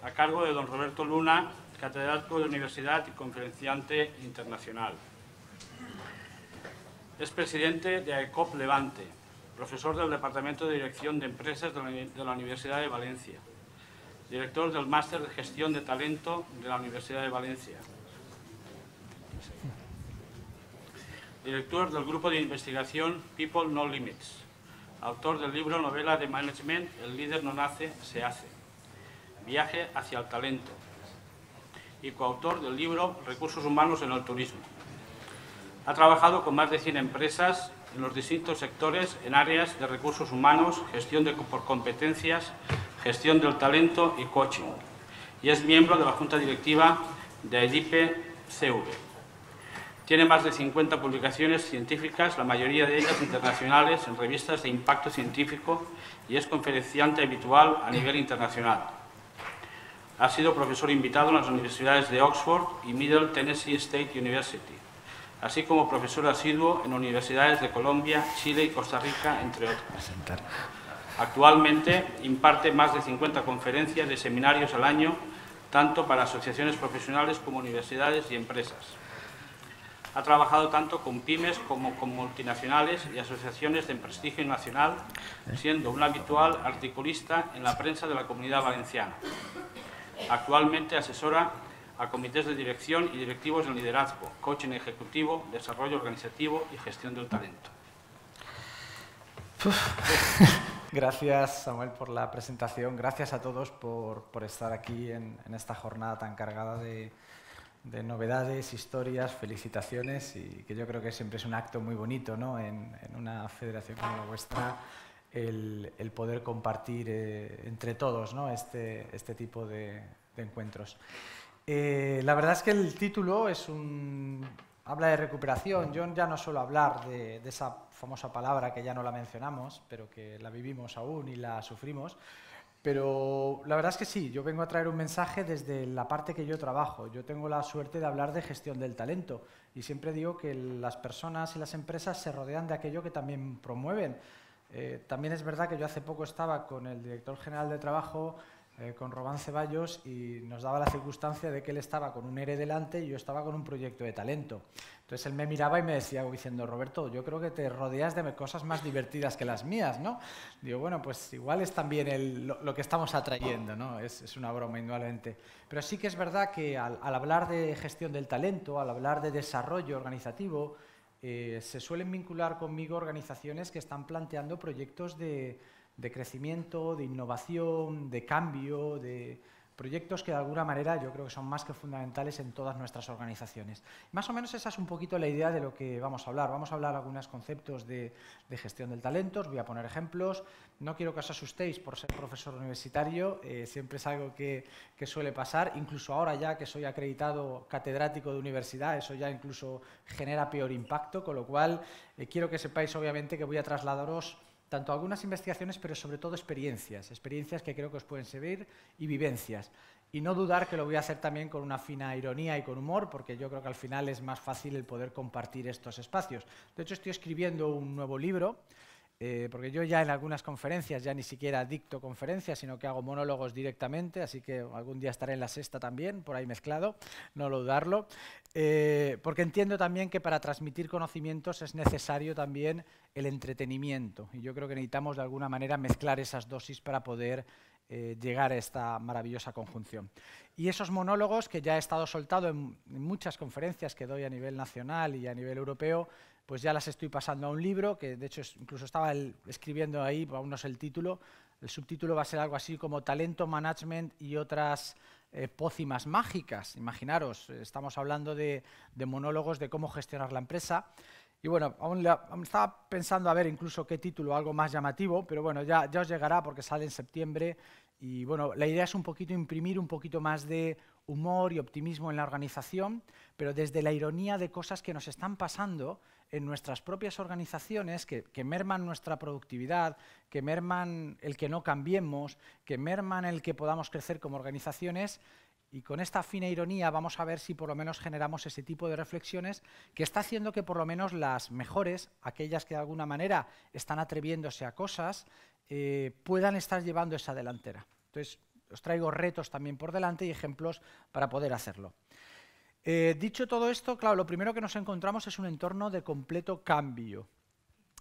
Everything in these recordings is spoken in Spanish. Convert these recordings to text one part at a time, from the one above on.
a cargo de don Roberto Luna, catedrático de universidad y conferenciante internacional. Es presidente de AECOP Levante, profesor del Departamento de Dirección de Empresas de la Universidad de Valencia, director del Máster de Gestión de Talento de la Universidad de Valencia, director del Grupo de Investigación People No Limits, autor del libro novela de management El líder no nace, se hace, Viaje hacia el talento, y coautor del libro Recursos humanos en el turismo. Ha trabajado con más de 100 empresas en los distintos sectores en áreas de recursos humanos, gestión por competencias, gestión del talento y coaching, y es miembro de la Junta Directiva de AEDIPE CV. Tiene más de 50 publicaciones científicas, la mayoría de ellas internacionales, en revistas de impacto científico, y es conferenciante habitual a nivel internacional. Ha sido profesor invitado en las universidades de Oxford y Middle Tennessee State University, así como profesor asiduo en universidades de Colombia, Chile y Costa Rica, entre otras. Actualmente imparte más de 50 conferencias y seminarios al año, tanto para asociaciones profesionales como universidades y empresas. Ha trabajado tanto con pymes como con multinacionales y asociaciones de prestigio nacional, siendo un habitual articulista en la prensa de la Comunidad Valenciana. Actualmente asesora a comités de dirección y directivos de liderazgo, coaching ejecutivo, desarrollo organizativo y gestión del talento. Gracias, Samuel, por la presentación. Gracias a todos por estar aquí en esta jornada tan cargada de novedades, historias, felicitaciones, y que yo creo que siempre es un acto muy bonito, ¿no? en una federación como la vuestra, el poder compartir entre todos, ¿no? este tipo de encuentros. La verdad es que el título habla de recuperación. Yo ya no suelo hablar de esa famosa palabra que ya no la mencionamos, pero que la vivimos aún y la sufrimos. Pero la verdad es que sí, yo vengo a traer un mensaje desde la parte que yo trabajo. Yo tengo la suerte de hablar de gestión del talento y siempre digo que las personas y las empresas se rodean de aquello que también promueven. También es verdad que yo hace poco estaba con el director general de trabajo, con Román Ceballos, y nos daba la circunstancia de que él estaba con un ERE delante y yo estaba con un proyecto de talento. Entonces él me miraba y me decía, diciendo, Roberto, yo creo que te rodeas de cosas más divertidas que las mías, ¿no? Digo, bueno, pues igual es también lo que estamos atrayendo, ¿no? Es una broma, indudablemente. Pero sí que es verdad que al hablar de gestión del talento, al hablar de desarrollo organizativo, se suelen vincular conmigo organizaciones que están planteando proyectos de crecimiento, de innovación, de cambio, de proyectos que de alguna manera yo creo que son más que fundamentales en todas nuestras organizaciones. Más o menos esa es un poquito la idea de lo que vamos a hablar. Vamos a hablar de algunos conceptos de gestión del talento, os voy a poner ejemplos. No quiero que os asustéis por ser profesor universitario, siempre es algo que suele pasar. Incluso ahora ya que soy acreditado catedrático de universidad, eso ya incluso genera peor impacto, con lo cual quiero que sepáis obviamente que voy a trasladaros tanto algunas investigaciones, pero sobre todo experiencias que creo que os pueden servir, y vivencias. Y no dudar que lo voy a hacer también con una fina ironía y con humor, porque yo creo que al final es más fácil el poder compartir estos espacios. De hecho, estoy escribiendo un nuevo libro, porque yo ya en algunas conferencias ya ni siquiera dicto conferencias, sino que hago monólogos directamente, así que algún día estaré en la sexta también, por ahí mezclado, no lo dudarlo, porque entiendo también que para transmitir conocimientos es necesario también el entretenimiento, y yo creo que necesitamos de alguna manera mezclar esas dosis para poder llegar a esta maravillosa conjunción. Y esos monólogos que ya he estado soltado en muchas conferencias que doy a nivel nacional y a nivel europeo, pues ya las estoy pasando a un libro, que de hecho incluso estaba escribiendo ahí, aún no sé el título. El subtítulo va a ser algo así como Talento, Management y otras pócimas mágicas. Imaginaros, estamos hablando de monólogos de cómo gestionar la empresa. Y bueno, aún estaba pensando a ver incluso qué título, algo más llamativo, pero bueno, ya os llegará porque sale en septiembre. Y bueno, la idea es un poquito imprimir un poquito más de humor y optimismo en la organización, pero desde la ironía de cosas que nos están pasando en nuestras propias organizaciones, que merman nuestra productividad, que merman el que no cambiemos, que merman el que podamos crecer como organizaciones. Y con esta fina ironía vamos a ver si por lo menos generamos ese tipo de reflexiones que está haciendo que por lo menos las mejores, aquellas que de alguna manera están atreviéndose a cosas, puedan estar llevando esa delantera. Entonces, os traigo retos también por delante y ejemplos para poder hacerlo. Dicho todo esto, claro, lo primero que nos encontramos es un entorno de completo cambio.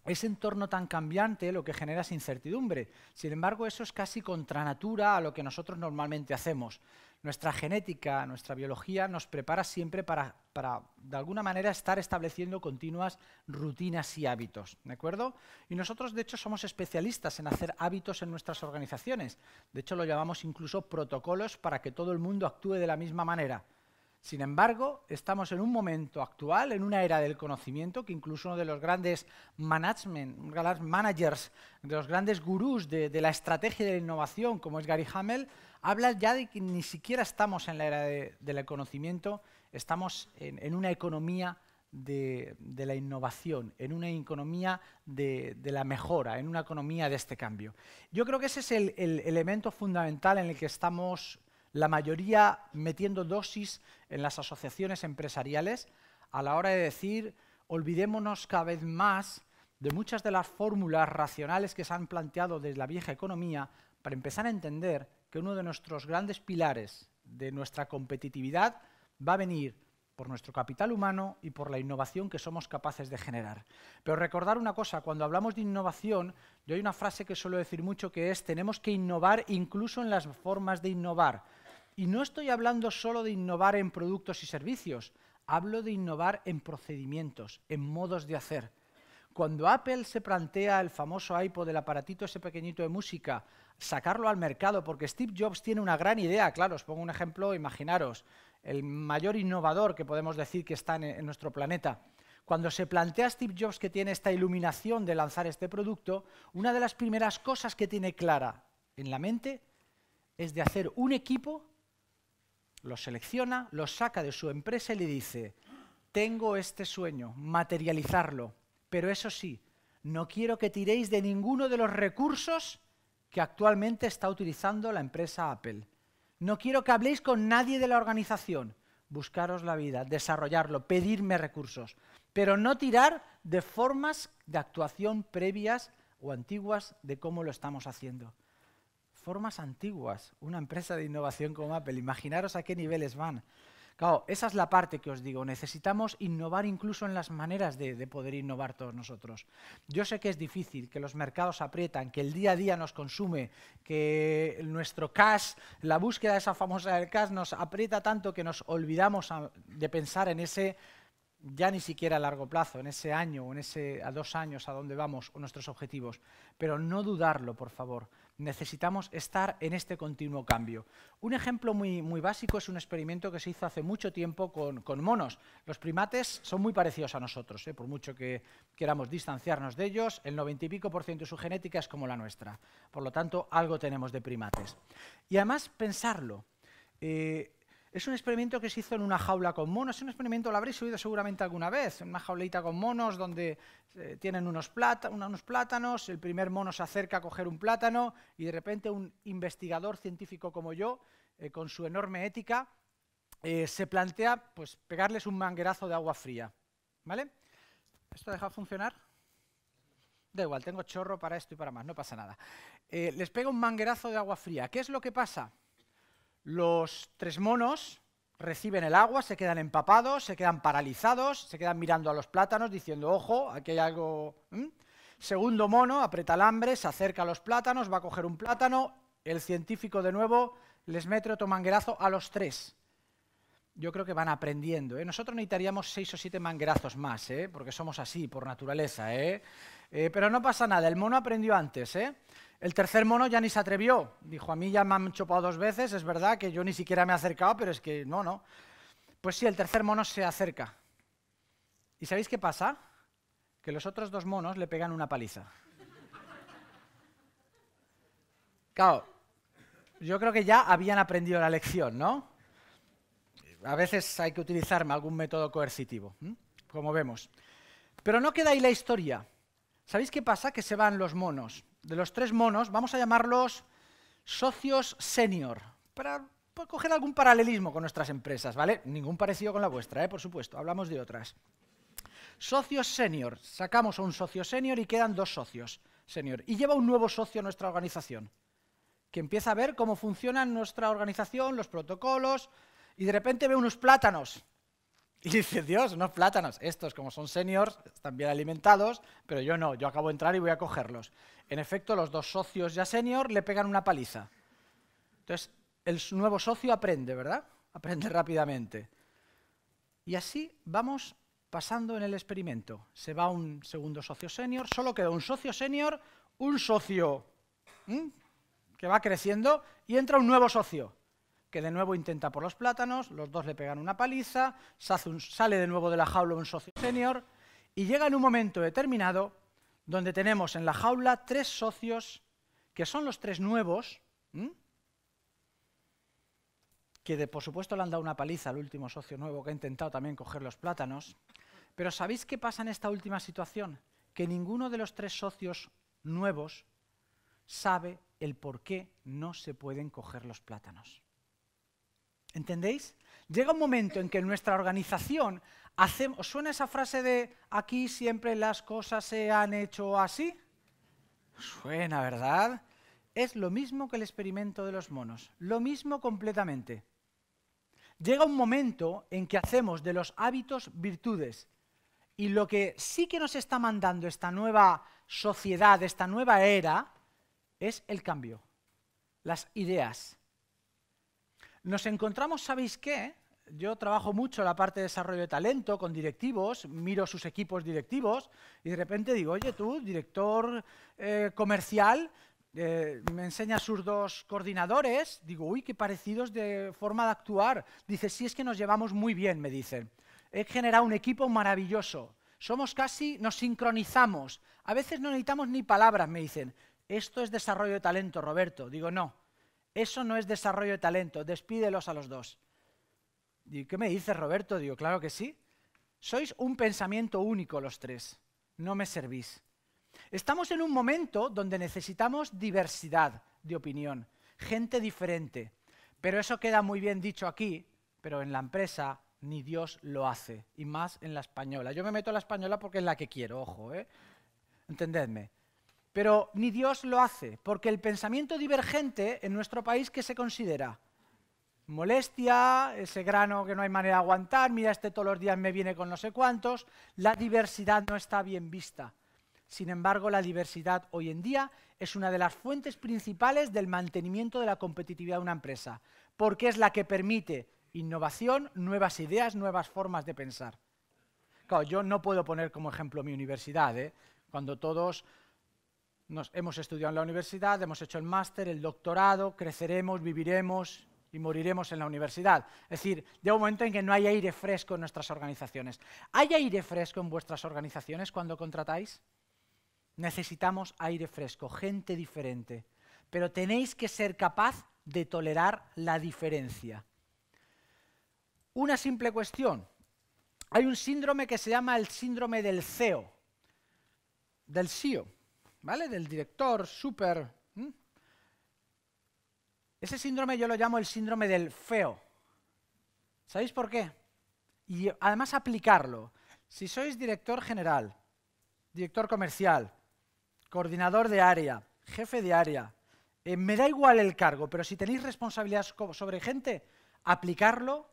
Ese entorno tan cambiante lo que genera es incertidumbre. Sin embargo, eso es casi contra natura a lo que nosotros normalmente hacemos. Nuestra genética, nuestra biología nos prepara siempre para de alguna manera, estar estableciendo continuas rutinas y hábitos, ¿de acuerdo? Y nosotros, de hecho, somos especialistas en hacer hábitos en nuestras organizaciones. De hecho, lo llamamos incluso protocolos para que todo el mundo actúe de la misma manera. Sin embargo, estamos en un momento actual, en una era del conocimiento, que incluso uno de los grandes managers, de los grandes gurús de la estrategia y de la innovación, como es Gary Hamel, habla ya de que ni siquiera estamos en la era del conocimiento, estamos en una economía de la innovación, en una economía de la mejora, en una economía de este cambio. Yo creo que ese es el elemento fundamental en el que estamos la mayoría metiendo dosis en las asociaciones empresariales a la hora de decir, olvidémonos cada vez más de muchas de las fórmulas racionales que se han planteado desde la vieja economía para empezar a entender que uno de nuestros grandes pilares de nuestra competitividad va a venir por nuestro capital humano y por la innovación que somos capaces de generar. Pero recordar una cosa, cuando hablamos de innovación, yo hay una frase que suelo decir mucho que es tenemos que innovar incluso en las formas de innovar. Y no estoy hablando solo de innovar en productos y servicios, hablo de innovar en procedimientos, en modos de hacer. Cuando Apple se plantea el famoso iPod, el aparatito ese pequeñito de música, sacarlo al mercado, porque Steve Jobs tiene una gran idea, claro, os pongo un ejemplo, imaginaros, el mayor innovador que podemos decir que está en nuestro planeta. Cuando se plantea Steve Jobs que tiene esta iluminación de lanzar este producto, una de las primeras cosas que tiene clara en la mente es de hacer un equipo, lo selecciona, lo saca de su empresa y le dice, tengo este sueño, materializarlo, pero eso sí, no quiero que tiréis de ninguno de los recursos que actualmente está utilizando la empresa Apple. No quiero que habléis con nadie de la organización, buscaros la vida, desarrollarlo, pedirme recursos, pero no tirar de formas de actuación previas o antiguas de cómo lo estamos haciendo. Formas antiguas, una empresa de innovación como Apple, imaginaros a qué niveles van. Claro, esa es la parte que os digo, necesitamos innovar incluso en las maneras de poder innovar todos nosotros. Yo sé que es difícil, que los mercados aprietan, que el día a día nos consume, que nuestro cash, la búsqueda de esa famosa del cash nos aprieta tanto que nos olvidamos de pensar en ese, ya ni siquiera a largo plazo, en ese año o en ese a 2 años a dónde vamos o nuestros objetivos. Pero no dudarlo, por favor. Necesitamos estar en este continuo cambio. Un ejemplo muy básico es un experimento que se hizo hace mucho tiempo con monos. Los primates son muy parecidos a nosotros, por mucho que queramos distanciarnos de ellos, el 90 y pico % de su genética es como la nuestra. Por lo tanto, algo tenemos de primates. Y además, pensarlo. Es un experimento que se hizo en una jaula con monos. Es un experimento, lo habréis oído seguramente alguna vez, en una jaulita con monos donde tienen unos plátanos, el primer mono se acerca a coger un plátano y de repente un investigador científico como yo, con su enorme ética, se plantea pues, pegarles un manguerazo de agua fría. ¿Vale? ¿Esto ha dejado de funcionar? Da igual, tengo chorro para esto y para más, no pasa nada. Les pega un manguerazo de agua fría. ¿Qué es lo que pasa? Los 3 monos reciben el agua, se quedan empapados, se quedan paralizados, se quedan mirando a los plátanos diciendo, ojo, aquí hay algo... Segundo mono aprieta el hambre, se acerca a los plátanos, va a coger un plátano, el científico de nuevo les mete otro manguerazo a los 3. Yo creo que van aprendiendo. Nosotros necesitaríamos 6 o 7 manguerazos más, porque somos así, por naturaleza. Pero no pasa nada, el mono aprendió antes. El tercer mono ya ni se atrevió. Dijo, a mí ya me han chopado 2 veces, es verdad que yo ni siquiera me he acercado, pero es que no. Pues sí, el tercer mono se acerca. ¿Y sabéis qué pasa? Que los otros 2 monos le pegan una paliza. Claro, yo creo que ya habían aprendido la lección, ¿no? A veces hay que utilizar algún método coercitivo, como vemos. Pero no queda ahí la historia. ¿Sabéis qué pasa? Que se van los monos. De los 3 monos, vamos a llamarlos socios senior, para coger algún paralelismo con nuestras empresas, ¿vale? Ningún parecido con la vuestra, por supuesto, hablamos de otras. Socios senior, sacamos a un socio senior y quedan 2 socios senior. Y lleva un nuevo socio a nuestra organización. que empieza a ver cómo funciona nuestra organización, los protocolos, y de repente ve unos plátanos. Y dice, Dios, unos plátanos. Estos, como son seniors, están bien alimentados, pero yo no, yo acabo de entrar y voy a cogerlos. En efecto, los dos socios ya senior le pegan una paliza. Entonces, el nuevo socio aprende, ¿verdad? Aprende rápidamente. Y así vamos pasando en el experimento. Se va un segundo socio senior, solo queda un socio senior, un socio que va creciendo, y entra un nuevo socio, que de nuevo intenta por los plátanos, los dos le pegan una paliza, sale de nuevo de la jaula un socio senior, y llega en un momento determinado donde tenemos en la jaula 3 socios, que son los 3 nuevos, que por supuesto le han dado una paliza al último socio nuevo que ha intentado también coger los plátanos. Pero ¿sabéis qué pasa en esta última situación? Que ninguno de los 3 socios nuevos sabe el por qué no se pueden coger los plátanos. ¿Entendéis? Llega un momento en que en nuestra organización ¿os suena esa frase de aquí siempre las cosas se han hecho así? Suena, ¿verdad? Es lo mismo que el experimento de los monos, lo mismo completamente. Llega un momento en que hacemos de los hábitos virtudes, y lo que sí que nos está mandando esta nueva sociedad, esta nueva era, es el cambio, las ideas. Nos encontramos, ¿sabéis qué? Yo trabajo mucho en la parte de desarrollo de talento con directivos, miro sus equipos directivos y de repente digo, oye tú, director comercial, me enseña sus 2 coordinadores, digo, uy, qué parecidos de forma de actuar. Dice, sí, es que nos llevamos muy bien, me dicen. He generado un equipo maravilloso, nos sincronizamos, a veces no necesitamos ni palabras, me dicen. Esto es desarrollo de talento, Roberto. Digo, no, eso no es desarrollo de talento, despídelos a los 2. Digo, ¿qué me dices, Roberto? Digo, claro que sí. Sois un pensamiento único los 3, no me servís. Estamos en un momento donde necesitamos diversidad de opinión, gente diferente. Pero eso queda muy bien dicho aquí, pero en la empresa ni Dios lo hace, y más en la española. Yo me meto en la española porque es la que quiero, ojo, entendedme. Pero ni Dios lo hace, porque el pensamiento divergente en nuestro país, ¿qué se considera? Molestia, ese grano que no hay manera de aguantar, mira, este todos los días me viene con no sé cuántos. La diversidad no está bien vista. Sin embargo, la diversidad hoy en día es una de las fuentes principales del mantenimiento de la competitividad de una empresa, porque es la que permite innovación, nuevas ideas, nuevas formas de pensar. Claro, yo no puedo poner como ejemplo mi universidad, cuando todos hemos estudiado en la universidad, hemos hecho el máster, el doctorado, creceremos, viviremos y moriremos en la universidad. Es decir, llega un momento en que no hay aire fresco en nuestras organizaciones. ¿Hay aire fresco en vuestras organizaciones cuando contratáis? Necesitamos aire fresco, gente diferente. Pero tenéis que ser capaz de tolerar la diferencia. Una simple cuestión. Hay un síndrome que se llama el síndrome del CEO, del CEO, ¿vale? Del director súper. Ese síndrome yo lo llamo el síndrome del feo. ¿Sabéis por qué? Y además aplicarlo. Si sois director general, director comercial, coordinador de área, jefe de área, me da igual el cargo, pero si tenéis responsabilidad sobre gente, aplicároslo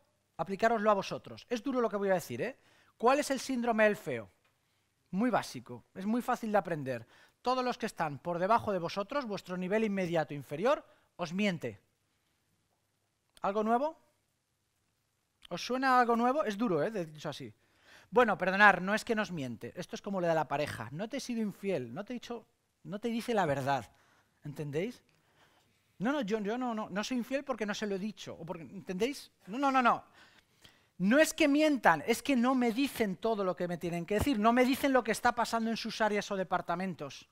a vosotros. Es duro lo que voy a decir, ¿Cuál es el síndrome del feo? Muy básico, es muy fácil de aprender. Todos los que están por debajo de vosotros, vuestro nivel inmediato inferior, os miente. ¿Algo nuevo? ¿Os suena algo nuevo? Es duro, dicho así. Bueno, perdonad, no es que nos miente. Esto es como lo de la pareja. No te he sido infiel, no te dice la verdad. ¿Entendéis? No, yo no soy infiel porque no se lo he dicho. ¿Entendéis? No. No es que mientan, es que no me dicen todo lo que me tienen que decir. No me dicen lo que está pasando en sus áreas o departamentos.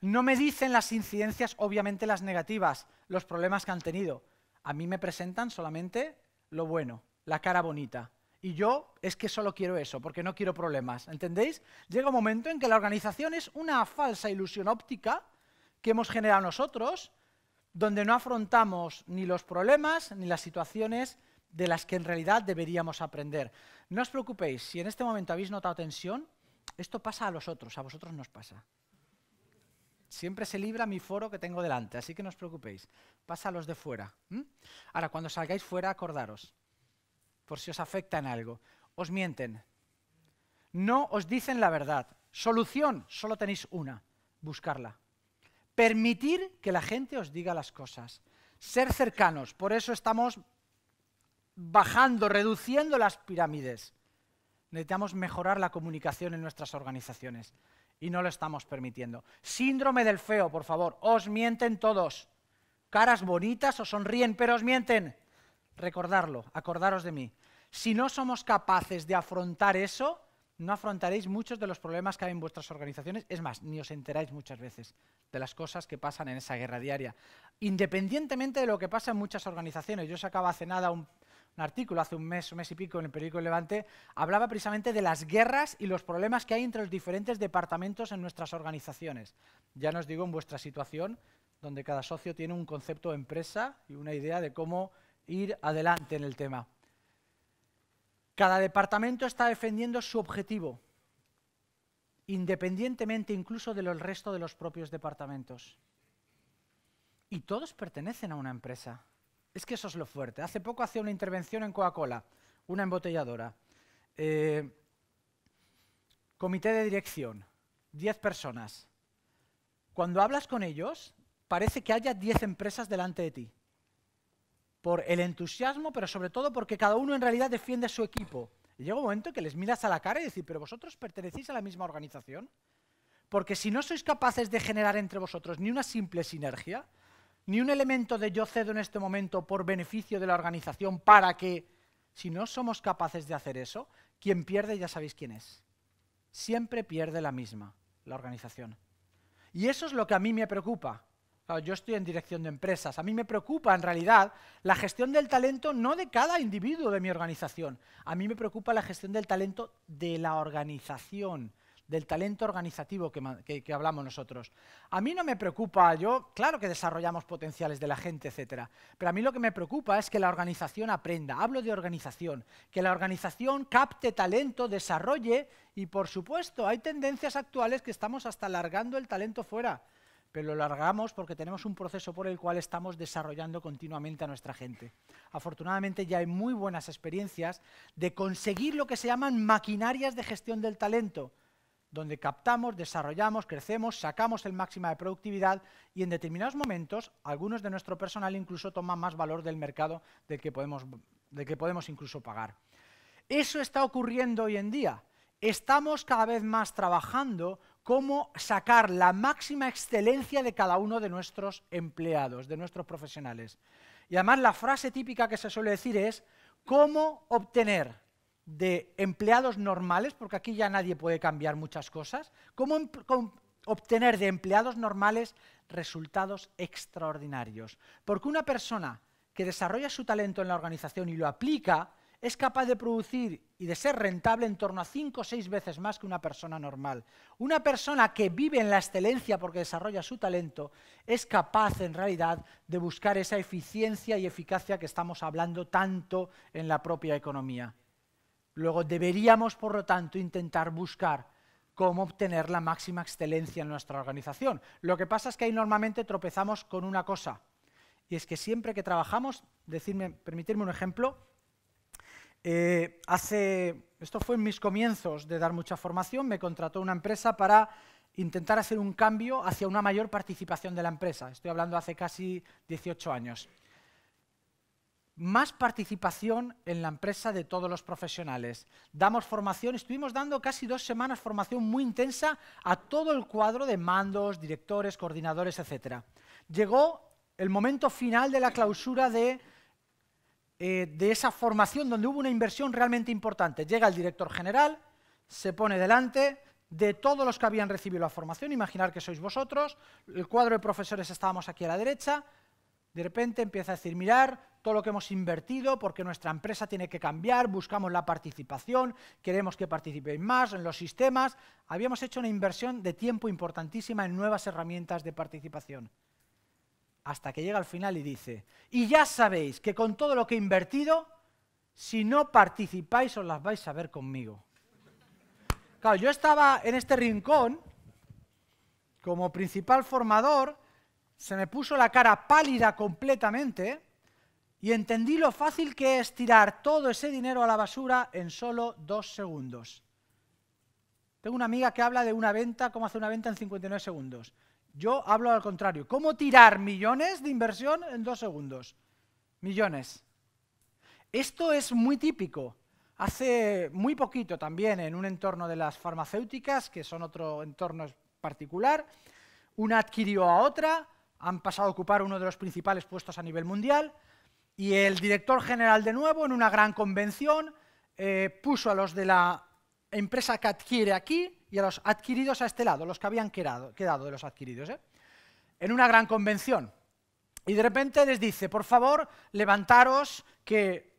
No me dicen las incidencias, obviamente las negativas, los problemas que han tenido. A mí me presentan solamente lo bueno, la cara bonita. Y yo es que solo quiero eso, porque no quiero problemas, ¿entendéis? Llega un momento en que la organización es una falsa ilusión óptica que hemos generado nosotros, donde no afrontamos ni los problemas ni las situaciones de las que en realidad deberíamos aprender. No os preocupéis, si en este momento habéis notado tensión, esto pasa a los otros, a vosotros nos pasa. siempre se libra mi foro que tengo delante, así que no os preocupéis. Pasa a los de fuera. Ahora, cuando salgáis fuera, acordaros, por si os afecta en algo. Os mienten. No os dicen la verdad. Solución, solo tenéis una, buscarla. Permitir que la gente os diga las cosas. Ser cercanos, por eso estamos bajando, reduciendo las pirámides. Necesitamos mejorar la comunicación en nuestras organizaciones y no lo estamos permitiendo. Síndrome del feo, por favor, os mienten todos. Caras bonitas, os sonríen, pero os mienten. Recordarlo, acordaros de mí. Si no somos capaces de afrontar eso, no afrontaréis muchos de los problemas que hay en vuestras organizaciones. Es más, ni os enteráis muchas veces de las cosas que pasan en esa guerra diaria. Independientemente de lo que pasa en muchas organizaciones. Yo sacaba hace nada un artículo, hace un mes y pico, en el periódico El Levante, hablaba precisamente de las guerras y los problemas que hay entre los diferentes departamentos en nuestras organizaciones. Ya no os digo en vuestra situación, donde cada socio tiene un concepto de empresa y una idea de cómo ir adelante en el tema. Cada departamento está defendiendo su objetivo, independientemente incluso del resto de los propios departamentos. Y todos pertenecen a una empresa. Es que eso es lo fuerte. Hace poco hacía una intervención en Coca-Cola, una embotelladora. Comité de dirección, 10 personas. Cuando hablas con ellos, parece que haya 10 empresas delante de ti. Por el entusiasmo, pero sobre todo porque cada uno en realidad defiende su equipo. Y llega un momento que les miras a la cara y decís, ¿pero vosotros pertenecéis a la misma organización? Porque si no sois capaces de generar entre vosotros ni una simple sinergia, ni un elemento de yo cedo en este momento por beneficio de la organización para que, si no somos capaces de hacer eso, quien pierde ya sabéis quién es. Siempre pierde la misma, la organización. Y eso es lo que a mí me preocupa. Claro, yo estoy en dirección de empresas. A mí me preocupa, en realidad, la gestión del talento no de cada individuo de mi organización. A mí me preocupa la gestión del talento de la organización, del talento organizativo que hablamos nosotros. A mí no me preocupa, claro que desarrollamos potenciales de la gente, etcétera, pero a mí lo que me preocupa es que la organización aprenda. Hablo de organización, que la organización capte talento, desarrolle y, por supuesto, hay tendencias actuales que estamos hasta largando el talento fuera. Pero lo largamos porque tenemos un proceso por el cual estamos desarrollando continuamente a nuestra gente. Afortunadamente ya hay muy buenas experiencias de conseguir lo que se llaman maquinarias de gestión del talento, donde captamos, desarrollamos, crecemos, sacamos el máximo de productividad y en determinados momentos algunos de nuestro personal incluso toman más valor del mercado del que podemos incluso pagar. Eso está ocurriendo hoy en día. Estamos cada vez más trabajando cómo sacar la máxima excelencia de cada uno de nuestros empleados, de nuestros profesionales. Y además la frase típica que se suele decir es cómo obtener de empleados normales, porque aquí ya nadie puede cambiar muchas cosas, cómo obtener de empleados normales resultados extraordinarios. Porque una persona que desarrolla su talento en la organización y lo aplica, es capaz de producir y de ser rentable en torno a 5 o 6 veces más que una persona normal. Una persona que vive en la excelencia porque desarrolla su talento es capaz en realidad de buscar esa eficiencia y eficacia que estamos hablando tanto en la propia economía. Luego deberíamos, por lo tanto, intentar buscar cómo obtener la máxima excelencia en nuestra organización. Lo que pasa es que ahí normalmente tropezamos con una cosa, y es que siempre que trabajamos, permitirme un ejemplo, esto fue en mis comienzos de dar mucha formación, me contrató una empresa para intentar hacer un cambio hacia una mayor participación de la empresa. Estoy hablando hace casi 18 años. Más participación en la empresa de todos los profesionales. Damos formación, estuvimos dando casi 2 semanas formación muy intensa a todo el cuadro de mandos, directores, coordinadores, etc. Llegó el momento final de la clausura de esa formación donde hubo una inversión realmente importante. Llega el director general, se pone delante de todos los que habían recibido la formación, imaginar que sois vosotros, el cuadro de profesores estábamos aquí a la derecha, de repente empieza a decir, mirar todo lo que hemos invertido porque nuestra empresa tiene que cambiar, buscamos la participación, queremos que participéis más en los sistemas. Habíamos hecho una inversión de tiempo importantísima en nuevas herramientas de participación. Hasta que llega al final y dice, y ya sabéis que con todo lo que he invertido, si no participáis os las vais a ver conmigo. Claro, yo estaba en este rincón como principal formador, se me puso la cara pálida completamente y entendí lo fácil que es tirar todo ese dinero a la basura en solo 2 segundos. Tengo una amiga que habla de una venta, cómo hacer una venta en 59 segundos. Yo hablo al contrario. ¿Cómo tirar millones de inversión en 2 segundos? Millones. Esto es muy típico. Hace muy poquito también en un entorno de las farmacéuticas, que son otro entorno particular, una adquirió a otra, han pasado a ocupar uno de los principales puestos a nivel mundial, y el director general de nuevo, en una gran convención, puso a los de la empresa que adquiere aquí y a los adquiridos a este lado, los que habían quedado de los adquiridos, en una gran convención. Y de repente les dice, por favor, levantaros, que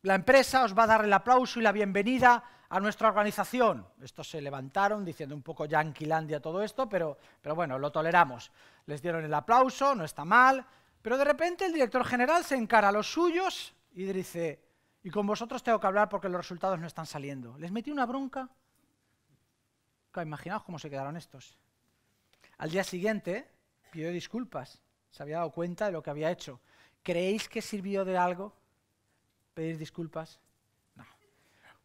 la empresa os va a dar el aplauso y la bienvenida a nuestra organización. Estos se levantaron diciendo un poco yanquilandia todo esto, pero bueno, lo toleramos. Les dieron el aplauso, no está mal, pero de repente el director general se encara a los suyos y dice, y con vosotros tengo que hablar porque los resultados no están saliendo. Les metí una bronca. Claro, imaginaos cómo se quedaron estos. Al día siguiente pidió disculpas, se había dado cuenta de lo que había hecho. ¿Creéis que sirvió de algo pedir disculpas? No.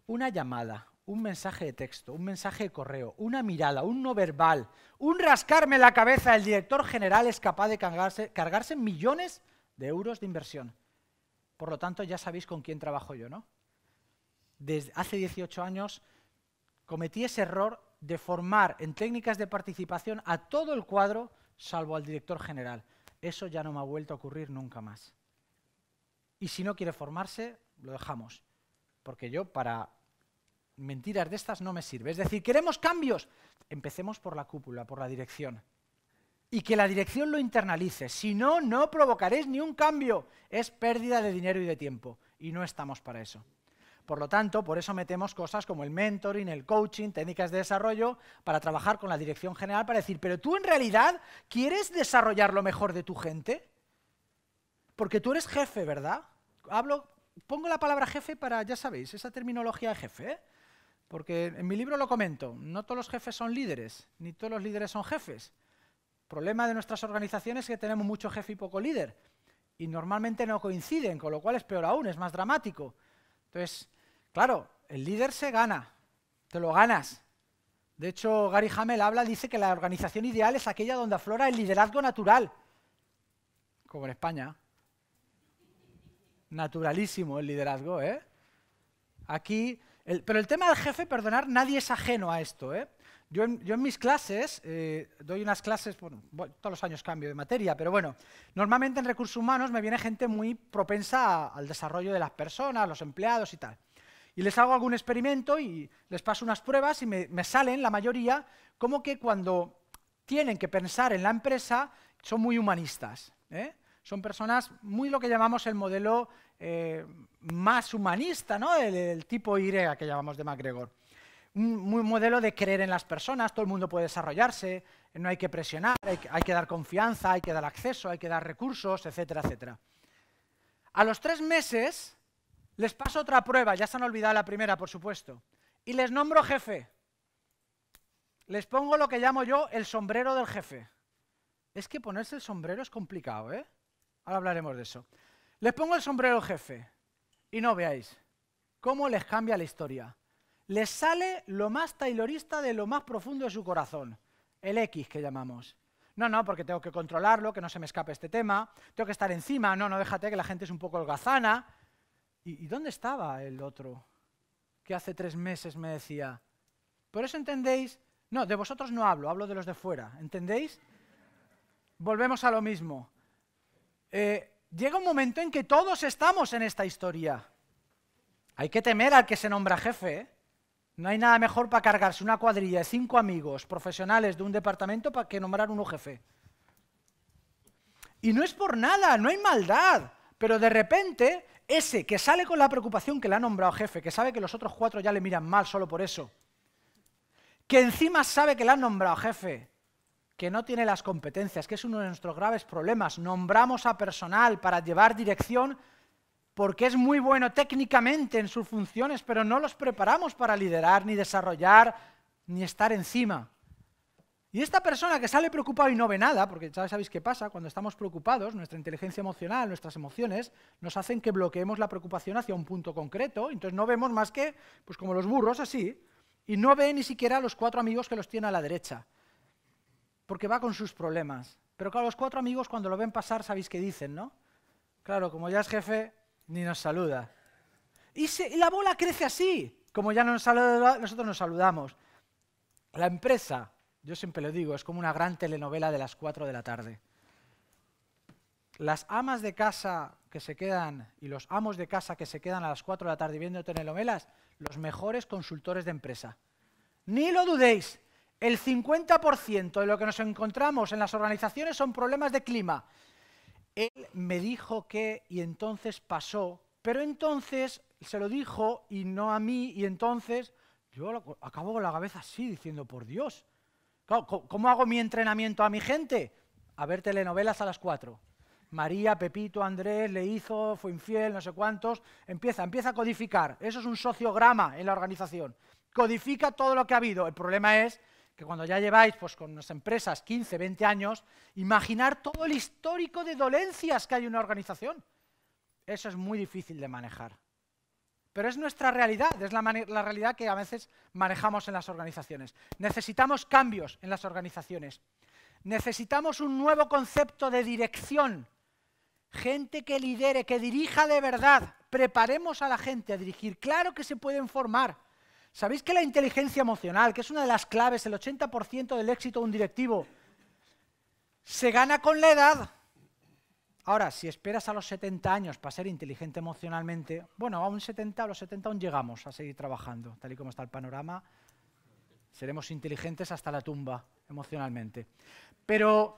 Una llamada, un mensaje de texto, un mensaje de correo, una mirada, un no verbal, un rascarme la cabeza del director general es capaz de cargarse millones de euros de inversión. Por lo tanto, ya sabéis con quién trabajo yo, ¿no? Desde hace 18 años cometí ese error de formar en técnicas de participación a todo el cuadro, salvo al director general. Eso ya no me ha vuelto a ocurrir nunca más. Y si no quiere formarse, lo dejamos. Porque yo para mentiras de estas no me sirve. Es decir, ¿queremos cambios? Empecemos por la cúpula, por la dirección. Y que la dirección lo internalice. Si no, no provocaréis ni un cambio. Es pérdida de dinero y de tiempo. Y no estamos para eso. Por lo tanto, por eso metemos cosas como el mentoring, el coaching, técnicas de desarrollo, para trabajar con la dirección general, para decir, pero tú en realidad, ¿quieres desarrollar lo mejor de tu gente? Porque tú eres jefe, ¿verdad? Pongo la palabra jefe para, ya sabéis, esa terminología de jefe, porque en mi libro lo comento, no todos los jefes son líderes, ni todos los líderes son jefes. El problema de nuestras organizaciones es que tenemos mucho jefe y poco líder, y normalmente no coinciden, con lo cual es peor aún, es más dramático. Entonces, claro, el líder se gana, te lo ganas. De hecho, Gary Hamel dice que la organización ideal es aquella donde aflora el liderazgo natural, como en España. Naturalísimo el liderazgo, ¿eh? Aquí, pero el tema del jefe, perdonar, nadie es ajeno a esto, ¿eh? Yo en mis clases, doy unas clases, bueno, todos los años cambio de materia, pero bueno, normalmente en recursos humanos me viene gente muy propensa al desarrollo de las personas, los empleados y tal. Y les hago algún experimento y les paso unas pruebas y me salen, la mayoría, como que cuando tienen que pensar en la empresa son muy humanistas, ¿eh? Son personas muy lo que llamamos el modelo más humanista, ¿no? El tipo Y que llamamos de MacGregor. Un modelo de creer en las personas, todo el mundo puede desarrollarse, no hay que presionar, hay que dar confianza, hay que dar acceso, hay que dar recursos, etcétera, etcétera. A los 3 meses les paso otra prueba, ya se han olvidado la primera, por supuesto, y les nombro jefe. Les pongo lo que llamo yo el sombrero del jefe. Es que ponerse el sombrero es complicado, ¿eh? Ahora hablaremos de eso. Les pongo el sombrero del jefe y no veáis cómo les cambia la historia. Les sale lo más taylorista de lo más profundo de su corazón, el X que llamamos. No, porque tengo que controlarlo, que no se me escape este tema, tengo que estar encima, no, déjate que la gente es un poco holgazana. ¿Y dónde estaba el otro que hace 3 meses me decía? Por eso entendéis, no, de vosotros no hablo de los de fuera, ¿entendéis? Volvemos a lo mismo. Llega un momento en que todos estamos en esta historia. Hay que temer al que se nombra jefe, ¿eh? No hay nada mejor para cargarse una cuadrilla de 5 amigos profesionales de un departamento para que nombrar uno jefe. Y no es por nada, no hay maldad, pero de repente ese que sale con la preocupación que le ha nombrado jefe, que sabe que los otros 4 ya le miran mal solo por eso, que encima sabe que le han nombrado jefe, que no tiene las competencias, que es uno de nuestros graves problemas. Nombramos a personal para llevar dirección porque es muy bueno técnicamente en sus funciones, pero no los preparamos para liderar, ni desarrollar, ni estar encima. Y esta persona que sale preocupado y no ve nada, porque ya sabéis qué pasa, cuando estamos preocupados, nuestra inteligencia emocional, nuestras emociones, nos hacen que bloqueemos la preocupación hacia un punto concreto, entonces no vemos más que, pues como los burros, así, y no ve ni siquiera a los 4 amigos que los tiene a la derecha, porque va con sus problemas. Pero claro, los 4 amigos cuando lo ven pasar, sabéis qué dicen, ¿no? Claro, como ya es jefe, ni nos saluda. Y la bola crece así, como ya no nos saluda, nosotros nos saludamos. La empresa, yo siempre lo digo, es como una gran telenovela de las 4 de la tarde. Las amas de casa que se quedan y los amos de casa que se quedan a las 4 de la tarde viendo telenovelas, los mejores consultores de empresa. Ni lo dudéis, el 50% de lo que nos encontramos en las organizaciones son problemas de clima. Él me dijo que, y entonces pasó, pero entonces se lo dijo y no a mí, y entonces yo acabo con la cabeza así, diciendo, por Dios, claro, ¿cómo hago mi entrenamiento a mi gente? A ver telenovelas a las 4. María, Pepito, Andrés, le hizo, fue infiel, no sé cuántos, empieza a codificar. Eso es un sociograma en la organización. Codifica todo lo que ha habido. El problema es que cuando ya lleváis pues, con las empresas 15, 20 años, imaginar todo el histórico de dolencias que hay en una organización. Eso es muy difícil de manejar. Pero es nuestra realidad, es la realidad que a veces manejamos en las organizaciones. Necesitamos cambios en las organizaciones. Necesitamos un nuevo concepto de dirección. Gente que lidere, que dirija de verdad. Preparemos a la gente a dirigir. Claro que se pueden formar. ¿Sabéis que la inteligencia emocional, que es una de las claves, el 80% del éxito de un directivo, se gana con la edad? Ahora, si esperas a los 70 años para ser inteligente emocionalmente, bueno, a los 70 aún llegamos a seguir trabajando, tal y como está el panorama, seremos inteligentes hasta la tumba emocionalmente. Pero,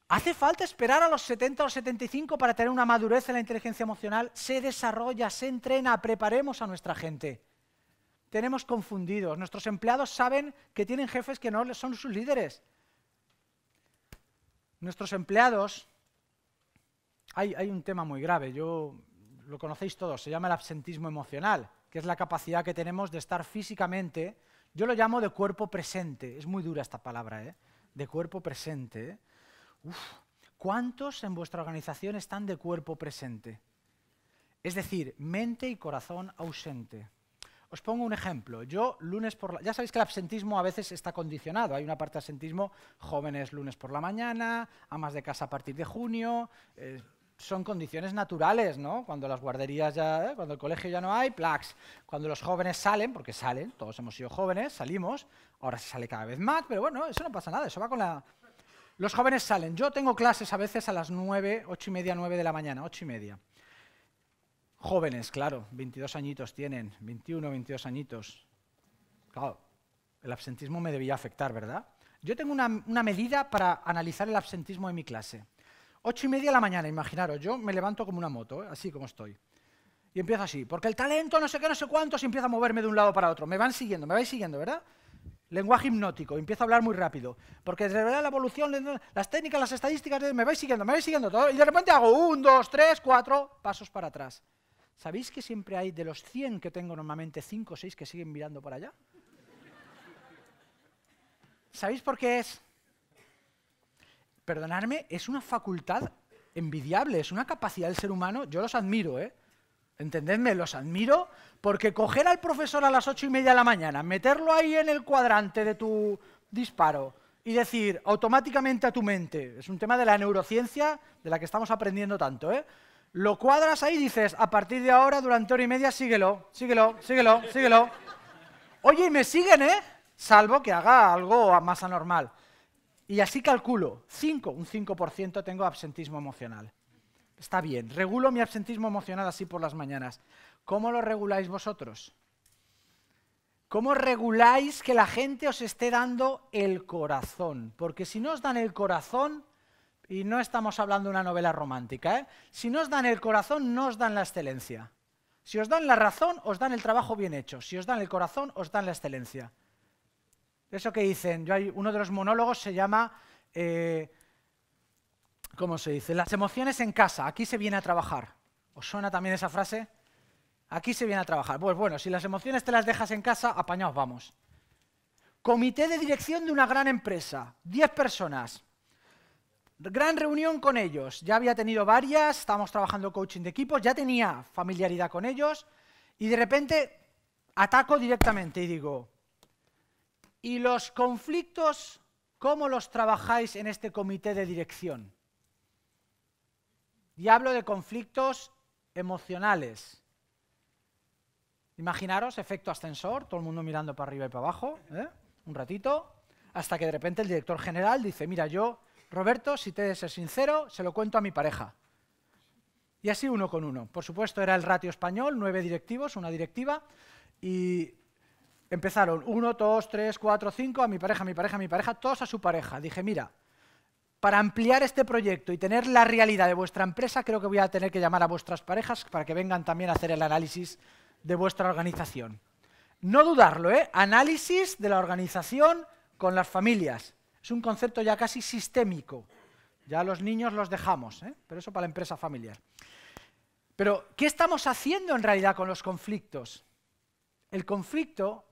¿hace falta esperar a los 70 o 75 para tener una madurez en la inteligencia emocional? Se desarrolla, se entrena, preparemos a nuestra gente. Tenemos confundidos, nuestros empleados saben que tienen jefes que no son sus líderes. Nuestros empleados... Hay un tema muy grave, lo conocéis todos, se llama el absentismo emocional, que es la capacidad que tenemos de estar físicamente, yo lo llamo de cuerpo presente, es muy dura esta palabra, de cuerpo presente. Uf, ¿cuántos en vuestra organización están de cuerpo presente? Es decir, mente y corazón ausente. Os pongo un ejemplo, ya sabéis que el absentismo a veces está condicionado, hay una parte de absentismo, jóvenes lunes por la mañana, amas de casa a partir de junio, son condiciones naturales, ¿no? Cuando las guarderías cuando el colegio ya no hay, plax. Cuando los jóvenes salen, porque salen, todos hemos sido jóvenes, salimos, ahora se sale cada vez más, pero bueno, eso no pasa nada, eso va con la... Los jóvenes salen, yo tengo clases a veces a las 9, 8 y media, 9 de la mañana, 8 y media. Jóvenes, claro, 22 añitos tienen, 21, 22 añitos. Claro, el absentismo me debía afectar, ¿verdad? Yo tengo una medida para analizar el absentismo en mi clase. 8 y media de la mañana, imaginaros, yo me levanto como una moto, así como estoy. Y empiezo así, porque el talento, no sé qué, no sé cuántos, y empiezo a moverme de un lado para otro. Me vais siguiendo, ¿verdad? Lenguaje hipnótico, empiezo a hablar muy rápido. Porque desde la evolución, las técnicas, las estadísticas, me vais siguiendo todo. Y de repente hago 1, 2, 3, 4 pasos para atrás. ¿Sabéis que siempre hay, de los 100 que tengo normalmente, 5 o 6 que siguen mirando para allá? ¿Sabéis por qué es? Perdonadme, es una facultad envidiable, es una capacidad del ser humano, yo los admiro, Entendedme, los admiro, porque coger al profesor a las 8 y media de la mañana, meterlo ahí en el cuadrante de tu disparo y decir automáticamente a tu mente, es un tema de la neurociencia de la que estamos aprendiendo tanto, Lo cuadras ahí y dices, a partir de ahora, durante hora y media, síguelo. Oye, y me siguen, salvo que haga algo más anormal. Y así calculo, un 5% tengo absentismo emocional. Está bien, regulo mi absentismo emocional así por las mañanas. ¿Cómo lo reguláis vosotros? ¿Cómo reguláis que la gente os esté dando el corazón? Porque si no os dan el corazón, y no estamos hablando de una novela romántica, si no os dan el corazón, no os dan la excelencia. Si os dan la razón, os dan el trabajo bien hecho. Si os dan el corazón, os dan la excelencia. Eso que dicen, uno de los monólogos se llama, ¿cómo se dice? Las emociones en casa, aquí se viene a trabajar. ¿Os suena también esa frase? Aquí se viene a trabajar. Pues bueno, si las emociones te las dejas en casa, apañaos vamos. comité de dirección de una gran empresa, 10 personas. Gran reunión con ellos, ya había tenido varias, estábamos trabajando coaching de equipos, ya tenía familiaridad con ellos y de repente ataco directamente y digo, ¿y los conflictos cómo los trabajáis en este comité de dirección? Y hablo de conflictos emocionales. Imaginaros, efecto ascensor, todo el mundo mirando para arriba y para abajo, un ratito, hasta que de repente el director general dice, mira, yo, Roberto, si te he de ser sincero, se lo cuento a mi pareja. Y así uno con uno. Por supuesto, era el ratio español, 9 directivos, una directiva, y empezaron 1, 2, 3, 4, 5, a mi pareja, todos a su pareja. Dije, mira, para ampliar este proyecto y tener la realidad de vuestra empresa, creo que voy a tener que llamar a vuestras parejas para que vengan también a hacer el análisis de vuestra organización. No dudarlo, análisis de la organización con las familias. Es un concepto ya casi sistémico. Ya los niños los dejamos, pero eso para la empresa familiar. Pero, ¿qué estamos haciendo en realidad con los conflictos? El conflicto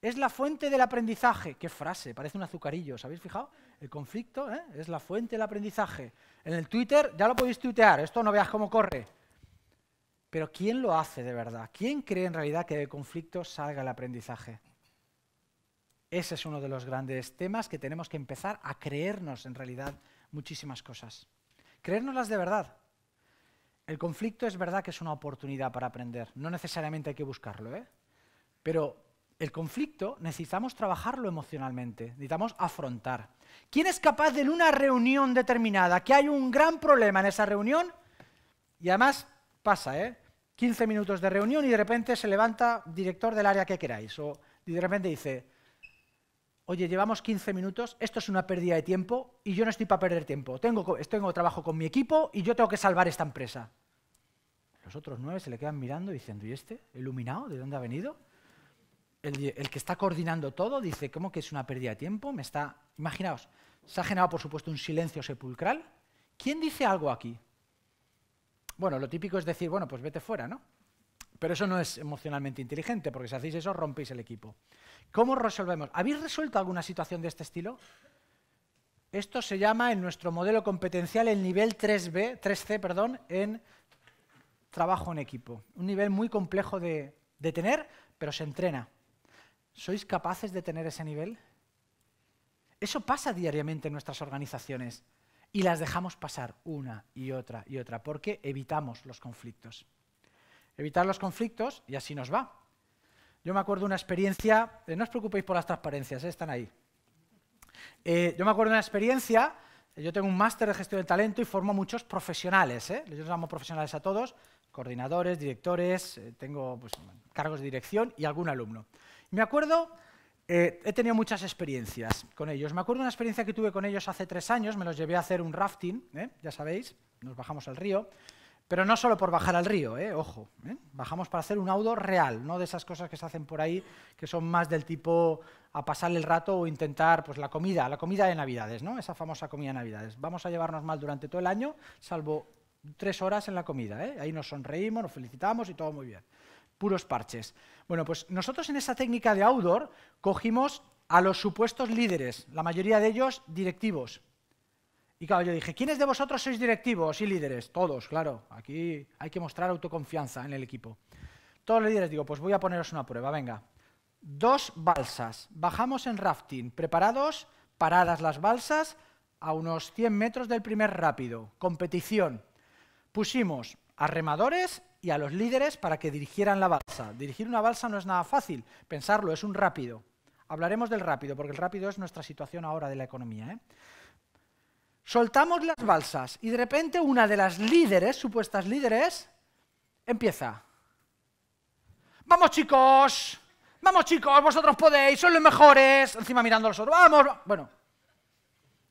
es la fuente del aprendizaje. ¡Qué frase! Parece un azucarillo, ¿os habéis fijado? El conflicto es la fuente del aprendizaje. En el Twitter ya lo podéis tuitear, esto no veas cómo corre. Pero ¿quién lo hace de verdad? ¿Quién cree en realidad que del conflicto salga el aprendizaje? Ese es uno de los grandes temas que tenemos que empezar a creernos en realidad muchísimas cosas. Creérnoslas de verdad. El conflicto es verdad que es una oportunidad para aprender. No necesariamente hay que buscarlo, pero el conflicto necesitamos trabajarlo emocionalmente, necesitamos afrontar. ¿Quién es capaz de en una reunión determinada, que hay un gran problema en esa reunión, y además pasa, 15 minutos de reunión y de repente se levanta director del área que queráis, y de repente dice, oye, llevamos 15 minutos, esto es una pérdida de tiempo y yo no estoy para perder tiempo. Tengo trabajo con mi equipo y yo tengo que salvar esta empresa. Los otros 9 se le quedan mirando diciendo, ¿y este? ¿Iluminado? ¿De dónde ha venido? El que está coordinando todo dice, ¿cómo que es una pérdida de tiempo? Imaginaos, se ha generado por supuesto un silencio sepulcral. ¿Quién dice algo aquí? Bueno, lo típico es decir, bueno, pues vete fuera, ¿no? Pero eso no es emocionalmente inteligente, porque si hacéis eso, rompéis el equipo. ¿Cómo resolvemos? ¿Habéis resuelto alguna situación de este estilo? Esto se llama, en nuestro modelo competencial, el nivel 3C, en trabajo en equipo. Un nivel muy complejo de tener, pero se entrena. ¿Sois capaces de tener ese nivel? Eso pasa diariamente en nuestras organizaciones y las dejamos pasar una y otra, porque evitamos los conflictos. Evitar los conflictos y así nos va. Yo me acuerdo de una experiencia, no os preocupéis por las transparencias, están ahí. Yo me acuerdo de una experiencia, yo tengo un máster de gestión del talento y formo muchos profesionales, yo los llamo profesionales a todos, coordinadores, directores, tengo pues, cargos de dirección y algún alumno. Me acuerdo, he tenido muchas experiencias con ellos. Me acuerdo de una experiencia que tuve con ellos hace 3 años, me los llevé a hacer un rafting, ya sabéis, nos bajamos al río. Pero no solo por bajar al río, ojo, bajamos para hacer un outdoor real, no de esas cosas que se hacen por ahí, que son más del tipo a pasarle el rato o intentar pues, la comida de Navidades, ¿no? Esa famosa comida de Navidades. Vamos a llevarnos mal durante todo el año, salvo 3 horas en la comida, ahí nos sonreímos, nos felicitamos y todo muy bien. Puros parches. Bueno, pues nosotros en esa técnica de outdoor cogimos a los supuestos líderes, la mayoría de ellos directivos. Y claro, yo dije, ¿quiénes de vosotros sois directivos y líderes? Todos, claro. Aquí hay que mostrar autoconfianza en el equipo. Todos los líderes digo, pues voy a poneros una prueba, venga. 2 balsas. Bajamos en rafting. ¿Preparados? Paradas las balsas a unos 100 metros del primer rápido. Competición. Pusimos a remadores y a los líderes para que dirigieran la balsa. Dirigir una balsa no es nada fácil. Pensarlo, es un rápido. Hablaremos del rápido, porque el rápido es nuestra situación ahora de la economía, Soltamos las balsas y de repente una de las líderes, supuestas líderes, empieza. ¡Vamos chicos! ¡Vamos chicos! ¡Vosotros podéis! ¡Sois los mejores! Encima mirando a los otros. ¡Vamos! Bueno,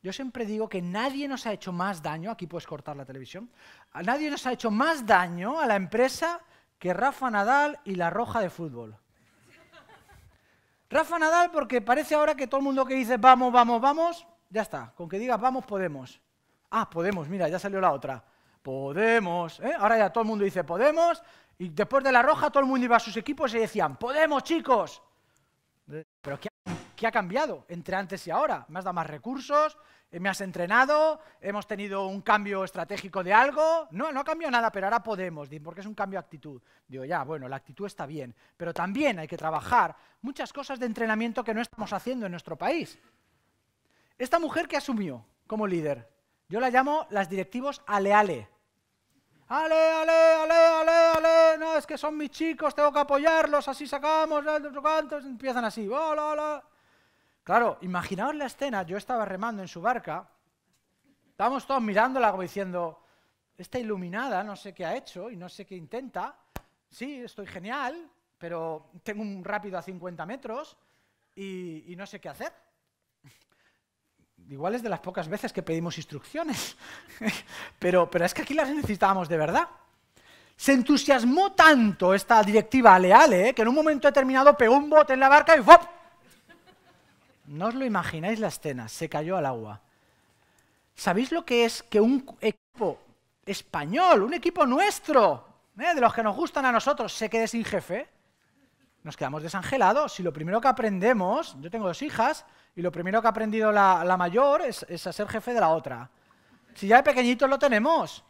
yo siempre digo que nadie nos ha hecho más daño, aquí puedes cortar la televisión, nadie nos ha hecho más daño a la empresa que Rafa Nadal y la Roja de fútbol. Rafa Nadal porque parece ahora que todo el mundo que dice vamos, vamos, vamos, ya está, con que digas vamos, podemos. Ah, podemos, mira, ya salió la otra. Podemos, ahora ya todo el mundo dice podemos, y después de la Roja todo el mundo iba a sus equipos y decían, podemos chicos. Pero ¿qué ha cambiado entre antes y ahora? ¿Me has dado más recursos? ¿Me has entrenado? ¿Hemos tenido un cambio estratégico de algo? No, no ha cambiado nada, pero ahora podemos, porque es un cambio de actitud. Digo, ya, bueno, la actitud está bien, pero también hay que trabajar muchas cosas de entrenamiento que no estamos haciendo en nuestro país. Esta mujer que asumió como líder, yo la llamo las directivos ale-ale. Ale, ale, ale, ale, ale, no, es que son mis chicos, tengo que apoyarlos, así sacamos, no sé cuántos, empiezan así, hola, hola. Claro, imaginaos la escena, yo estaba remando en su barca, estábamos todos mirándola como diciendo, esta iluminada no sé qué ha hecho y no sé qué intenta, sí, estoy genial, pero tengo un rápido a 50 metros y no sé qué hacer. Igual es de las pocas veces que pedimos instrucciones, pero es que aquí las necesitábamos de verdad. Se entusiasmó tanto esta directiva ale-ale, que en un momento determinado pegó un bote en la barca y ¡fop! No os lo imagináis la escena, se cayó al agua. ¿Sabéis lo que es que un equipo español, un equipo nuestro, de los que nos gustan a nosotros, se quede sin jefe? Nos quedamos desangelados. Si lo primero que aprendemos, yo tengo 2 hijas, y lo primero que ha aprendido la mayor es a ser jefe de la otra. Si ya de pequeñitos lo tenemos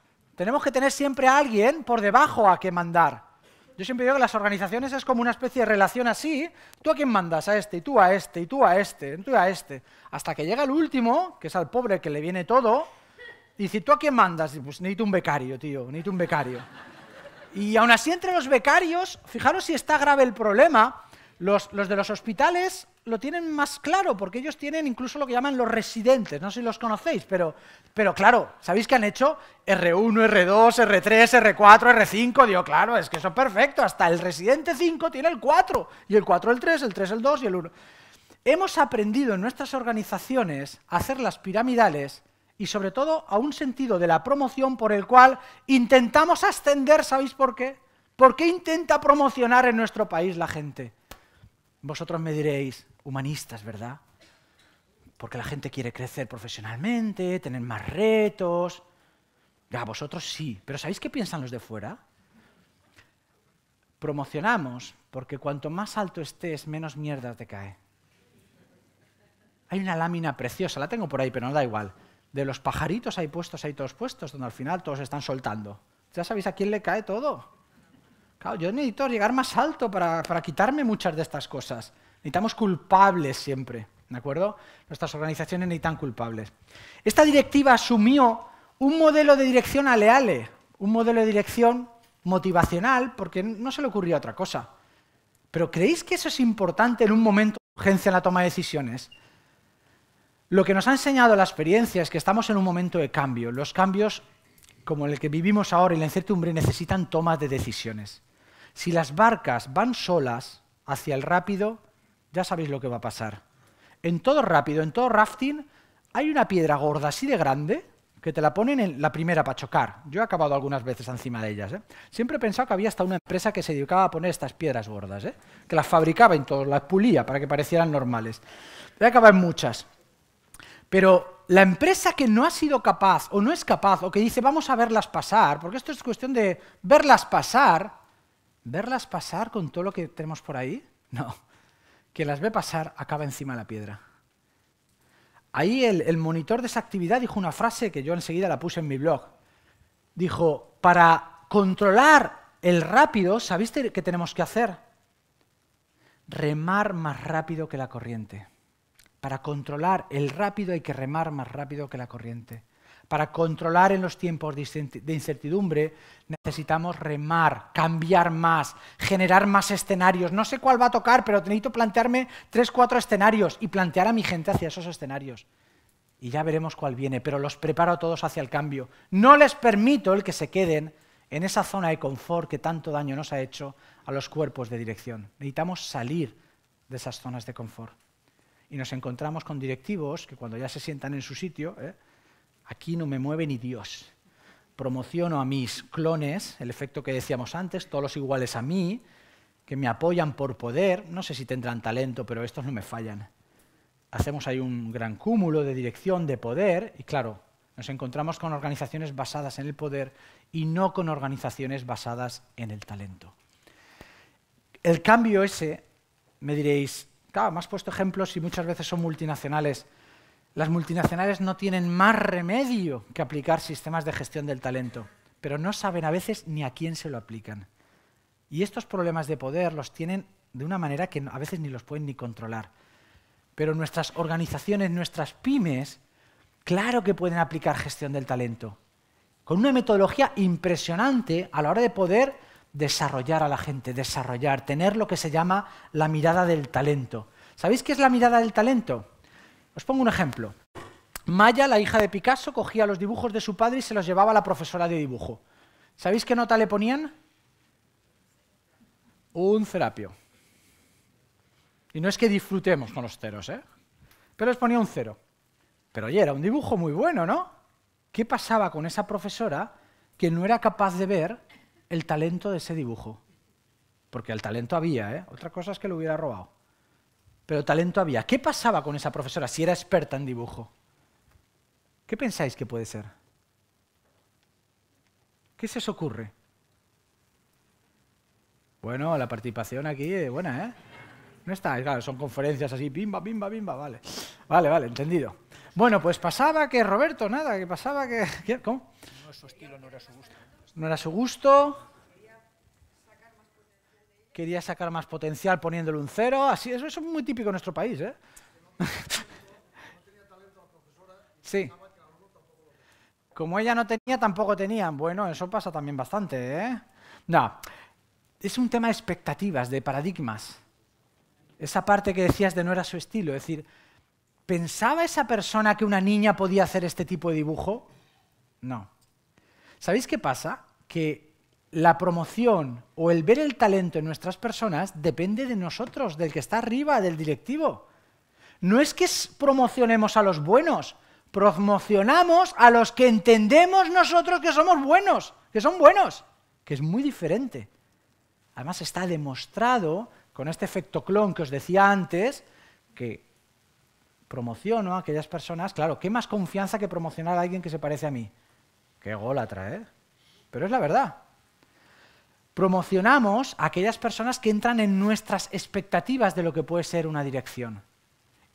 que tener siempre a alguien por debajo a que mandar. Yo siempre digo que las organizaciones es como una especie de relación así, tú a quién mandas, a este, y tú a este, y tú a este, y tú a este, hasta que llega el último, que es al pobre que le viene todo, y dice, ¿tú a quién mandas? Pues necesito un becario, tío, necesito un becario. Y aún así entre los becarios, fijaros si está grave el problema, los de los hospitales lo tienen más claro, porque ellos tienen incluso lo que llaman los residentes, no sé si los conocéis, pero claro, ¿sabéis qué han hecho? R1, R2, R3, R4, R5, digo, claro, es que eso es perfecto, hasta el residente 5 tiene el 4, y el 4 el 3, el 3 el 2 y el 1. Hemos aprendido en nuestras organizaciones a hacerlas piramidales y sobre todo a un sentido de la promoción por el cual intentamos ascender, ¿sabéis por qué? ¿Por qué intenta promocionar en nuestro país la gente? Vosotros me diréis, humanistas, ¿verdad? Porque la gente quiere crecer profesionalmente, tener más retos. Ya, vosotros sí, pero ¿sabéis qué piensan los de fuera? Promocionamos porque cuanto más alto estés, menos mierda te cae. Hay una lámina preciosa, la tengo por ahí, pero no da igual. De los pajaritos hay puestos, hay todos puestos, donde al final todos están soltando. ¿Ya sabéis a quién le cae todo? Claro, yo necesito llegar más alto para quitarme muchas de estas cosas. Necesitamos culpables siempre, ¿de acuerdo? Nuestras organizaciones necesitan culpables. Esta directiva asumió un modelo de dirección ale-ale, un modelo de dirección motivacional, porque no se le ocurría otra cosa. Pero ¿creéis que eso es importante en un momento de urgencia en la toma de decisiones? Lo que nos ha enseñado la experiencia es que estamos en un momento de cambio. Los cambios, como el que vivimos ahora y la incertidumbre, necesitan tomas de decisiones. Si las barcas van solas hacia el rápido, ya sabéis lo que va a pasar. En todo rápido, en todo rafting, hay una piedra gorda así de grande que te la ponen en la primera para chocar. Yo he acabado algunas veces encima de ellas. Siempre he pensado que había hasta una empresa que se dedicaba a poner estas piedras gordas, que las fabricaba y todo, las pulía para que parecieran normales. He acabado en muchas. Pero la empresa que no ha sido capaz o no es capaz o que dice vamos a verlas pasar, porque esto es cuestión de verlas pasar con todo lo que tenemos por ahí, no. Quien las ve pasar acaba encima de la piedra. Ahí el monitor de esa actividad dijo una frase que yo enseguida la puse en mi blog. Dijo, para controlar el rápido, ¿sabéis qué tenemos que hacer? Remar más rápido que la corriente. Para controlar el rápido hay que remar más rápido que la corriente. Para controlar en los tiempos de incertidumbre necesitamos remar, cambiar más, generar más escenarios. No sé cuál va a tocar, pero necesito plantearme 3, 4 escenarios y plantear a mi gente hacia esos escenarios. Y ya veremos cuál viene, pero los preparo a todos hacia el cambio. No les permito el que se queden en esa zona de confort que tanto daño nos ha hecho a los cuerpos de dirección. Necesitamos salir de esas zonas de confort. Y nos encontramos con directivos que cuando ya se sientan en su sitio, aquí no me mueve ni Dios. Promociono a mis clones, el efecto que decíamos antes, todos los iguales a mí, que me apoyan por poder, no sé si tendrán talento, pero estos no me fallan. Hacemos ahí un gran cúmulo de dirección, de poder, y claro, nos encontramos con organizaciones basadas en el poder y no con organizaciones basadas en el talento. El cambio ese, me diréis, Claro, me has puesto ejemplos y muchas veces son multinacionales. Las multinacionales no tienen más remedio que aplicar sistemas de gestión del talento, pero no saben a veces ni a quién se lo aplican. Y estos problemas de poder los tienen de una manera que a veces ni los pueden ni controlar. Pero nuestras organizaciones, nuestras pymes, claro que pueden aplicar gestión del talento, con una metodología impresionante a la hora de poder desarrollar a la gente, tener lo que se llama la mirada del talento. ¿Sabéis qué es la mirada del talento? Os pongo un ejemplo. Maya, la hija de Picasso, cogía los dibujos de su padre y se los llevaba a la profesora de dibujo. ¿Sabéis qué nota le ponían? Un cerapio. Y no es que disfrutemos con los ceros, ¿eh? Pero les ponía un 0. Pero oye, era un dibujo muy bueno, ¿no? ¿Qué pasaba con esa profesora que no era capaz de ver el talento de ese dibujo? Porque el talento había, ¿eh? Otra cosa es que lo hubiera robado. Pero talento había. ¿Qué pasaba con esa profesora si era experta en dibujo? ¿Qué pensáis que puede ser? ¿Qué se os ocurre? Bueno, la participación aquí es buena, ¿eh? No está, claro, son conferencias así, bimba, bimba, bimba, vale. Vale, entendido. Bueno, pues pasaba que Roberto, nada, que pasaba que... ¿Cómo? No es su estilo, no era su gusto. No era su gusto. Quería sacar más potencial poniéndole un 0, así, eso es muy típico en nuestro país, ¿eh? Sí. Como ella no tenía, tampoco tenían. Bueno, eso pasa también bastante, ¿eh? No, es un tema de expectativas, de paradigmas. Esa parte que decías de no era su estilo, es decir, ¿pensaba esa persona que una niña podía hacer este tipo de dibujo? No. ¿Sabéis qué pasa? Que la promoción o el ver el talento en nuestras personas depende de nosotros, del que está arriba, del directivo. No es que promocionemos a los buenos, promocionamos a los que entendemos nosotros que somos buenos, que son buenos, que es muy diferente. Además está demostrado con este efecto clon que os decía antes, que promociono a aquellas personas, claro, ¿qué más confianza que promocionar a alguien que se parece a mí? Qué ególatra, ¿eh? Pero es la verdad. Promocionamos a aquellas personas que entran en nuestras expectativas de lo que puede ser una dirección.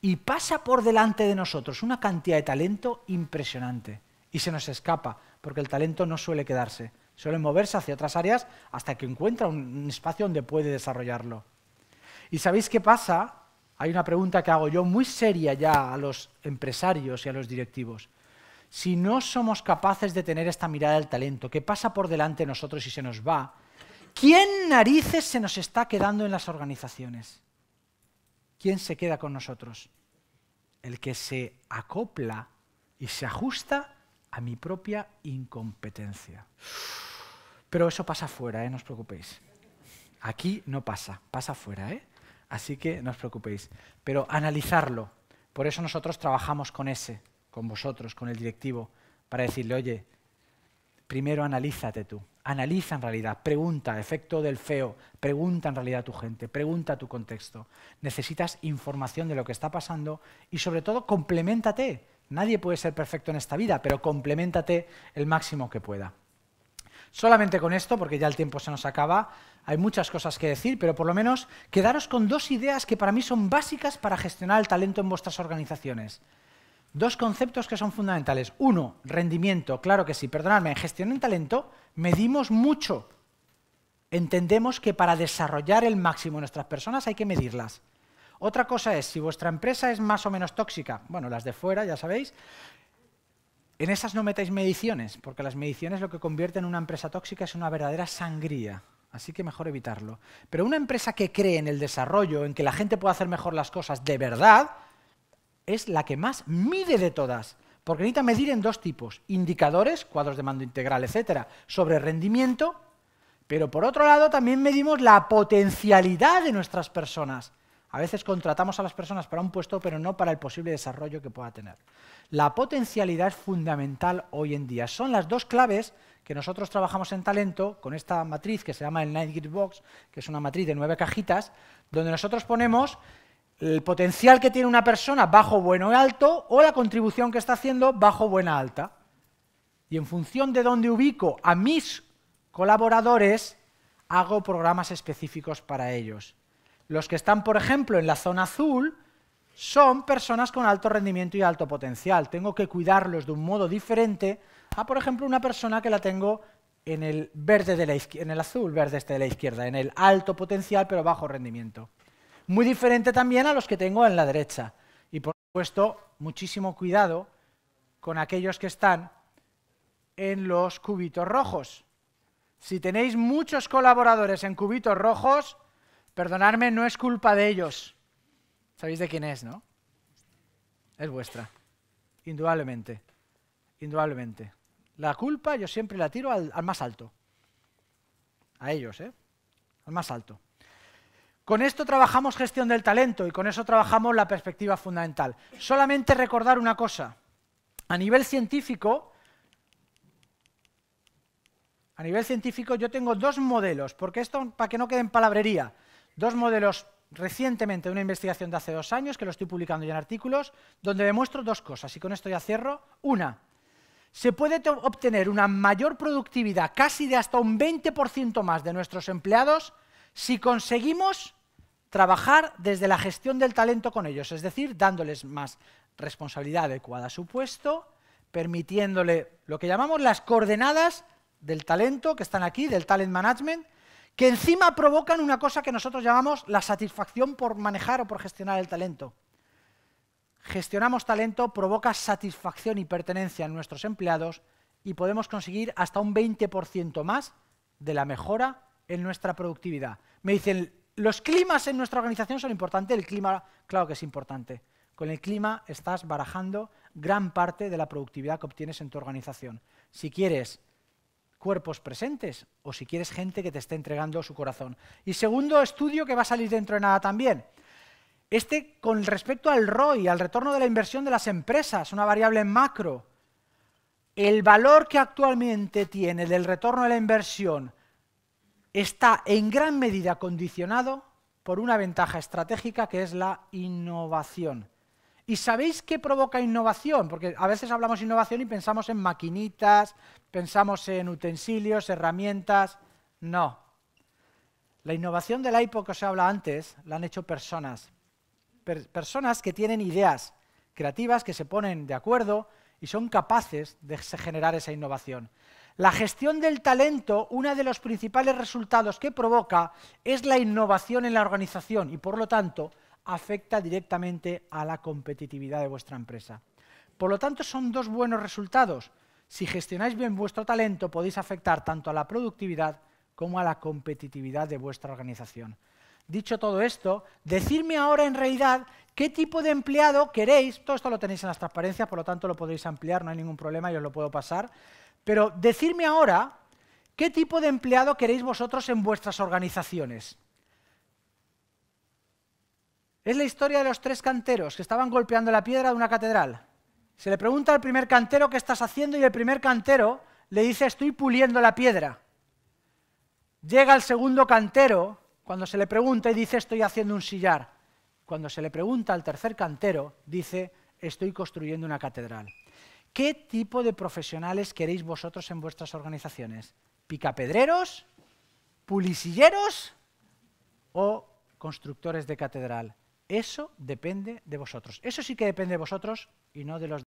Y pasa por delante de nosotros una cantidad de talento impresionante. Y se nos escapa, porque el talento no suele quedarse. Suele moverse hacia otras áreas hasta que encuentra un espacio donde puede desarrollarlo. ¿Y sabéis qué pasa? Hay una pregunta que hago yo muy seria ya a los empresarios y a los directivos. Si no somos capaces de tener esta mirada del talento que pasa por delante de nosotros y se nos va, ¿quién narices se nos está quedando en las organizaciones? ¿Quién se queda con nosotros? El que se acopla y se ajusta a mi propia incompetencia. Pero eso pasa fuera, no os preocupéis. Aquí no pasa, pasa fuera, Así que no os preocupéis. Pero analizarlo. Por eso nosotros trabajamos con vosotros, con el directivo, para decirle, oye, primero analízate tú. Analiza en realidad, pregunta, efecto del feo, pregunta en realidad a tu gente, pregunta a tu contexto. Necesitas información de lo que está pasando y sobre todo compleméntate. Nadie puede ser perfecto en esta vida, pero compleméntate el máximo que pueda. Solamente con esto, porque ya el tiempo se nos acaba, hay muchas cosas que decir, pero por lo menos quedaros con 2 ideas que para mí son básicas para gestionar el talento en vuestras organizaciones. 2 conceptos que son fundamentales. 1, rendimiento, claro que sí. Perdonadme, en gestión de talento medimos mucho. Entendemos que para desarrollar el máximo de nuestras personas hay que medirlas. Otra cosa es, si vuestra empresa es más o menos tóxica, bueno, las de fuera, ya sabéis, en esas no metáis mediciones, porque las mediciones lo que convierte en una empresa tóxica es una verdadera sangría. Así que mejor evitarlo. Pero una empresa que cree en el desarrollo, en que la gente pueda hacer mejor las cosas de verdad, es la que más mide de todas, porque necesita medir en 2 tipos, indicadores, cuadros de mando integral, etcétera, sobre rendimiento, pero por otro lado también medimos la potencialidad de nuestras personas. A veces contratamos a las personas para un puesto, pero no para el posible desarrollo que pueda tener. La potencialidad es fundamental hoy en día. Son las 2 claves que nosotros trabajamos en talento con esta matriz que se llama el 9 Grid Box, que es una matriz de 9 cajitas, donde nosotros ponemos el potencial que tiene una persona bajo, bueno y alto, o la contribución que está haciendo bajo, buena, alta. Y en función de dónde ubico a mis colaboradores, hago programas específicos para ellos. Los que están, por ejemplo, en la zona azul son personas con alto rendimiento y alto potencial. Tengo que cuidarlos de un modo diferente a, por ejemplo, una persona que la tengo en el verde de la en el azul verde este de la izquierda, en el alto potencial pero bajo rendimiento. Muy diferente también a los que tengo en la derecha. Y por supuesto, muchísimo cuidado con aquellos que están en los cubitos rojos. Si tenéis muchos colaboradores en cubitos rojos, perdonadme, no es culpa de ellos. Sabéis de quién es, ¿no? Es vuestra, indudablemente, indudablemente. La culpa yo siempre la tiro al más alto. A ellos, al más alto. Con esto trabajamos gestión del talento y con eso trabajamos la perspectiva fundamental. Solamente recordar una cosa. A nivel científico yo tengo dos modelos, porque esto, para que no quede en palabrería, dos modelos recientemente de una investigación de hace 2 años, que lo estoy publicando ya en artículos, donde demuestro dos cosas, y con esto ya cierro. Una, se puede obtener una mayor productividad, casi de hasta un 20% más de nuestros empleados, si conseguimos trabajar desde la gestión del talento con ellos, es decir, dándoles más responsabilidad adecuada a su puesto, permitiéndole lo que llamamos las coordenadas del talento, que están aquí, del talent management, que encima provocan una cosa que nosotros llamamos la satisfacción por manejar o por gestionar el talento. Gestionamos talento, provoca satisfacción y pertenencia en nuestros empleados y podemos conseguir hasta un 20% más de la mejora en nuestra productividad. Me dicen, ¿los climas en nuestra organización son importantes? El clima, claro que es importante. Con el clima estás barajando gran parte de la productividad que obtienes en tu organización. Si quieres cuerpos presentes o si quieres gente que te esté entregando su corazón. Y segundo estudio que va a salir dentro de nada también. Con respecto al ROI, al retorno de la inversión de las empresas, una variable macro, el valor que actualmente tiene del retorno de la inversión está en gran medida condicionado por una ventaja estratégica que es la innovación. ¿Y sabéis qué provoca innovación? Porque a veces hablamos de innovación y pensamos en maquinitas, pensamos en utensilios, herramientas. No. La innovación del iPod que os he hablado antes la han hecho personas. Personas que tienen ideas creativas, que se ponen de acuerdo y son capaces de generar esa innovación. La gestión del talento, uno de los principales resultados que provoca es la innovación en la organización y, por lo tanto, afecta directamente a la competitividad de vuestra empresa. Por lo tanto, son dos buenos resultados. Si gestionáis bien vuestro talento, podéis afectar tanto a la productividad como a la competitividad de vuestra organización. Dicho todo esto, decidme ahora en realidad qué tipo de empleado queréis. Todo esto lo tenéis en las transparencias, por lo tanto lo podéis ampliar, no hay ningún problema, yo os lo puedo pasar. Pero decidme ahora qué tipo de empleado queréis vosotros en vuestras organizaciones. Es la historia de los 3 canteros que estaban golpeando la piedra de una catedral. Se le pregunta al primer cantero qué estás haciendo y el primer cantero le dice estoy puliendo la piedra. Llega el segundo cantero cuando se le pregunta y dice estoy haciendo un sillar. Cuando se le pregunta al tercer cantero dice estoy construyendo una catedral. ¿Qué tipo de profesionales queréis vosotros en vuestras organizaciones? ¿Picapedreros? ¿Pulisilleros? ¿O constructores de catedral? Eso depende de vosotros. Eso sí que depende de vosotros y no de los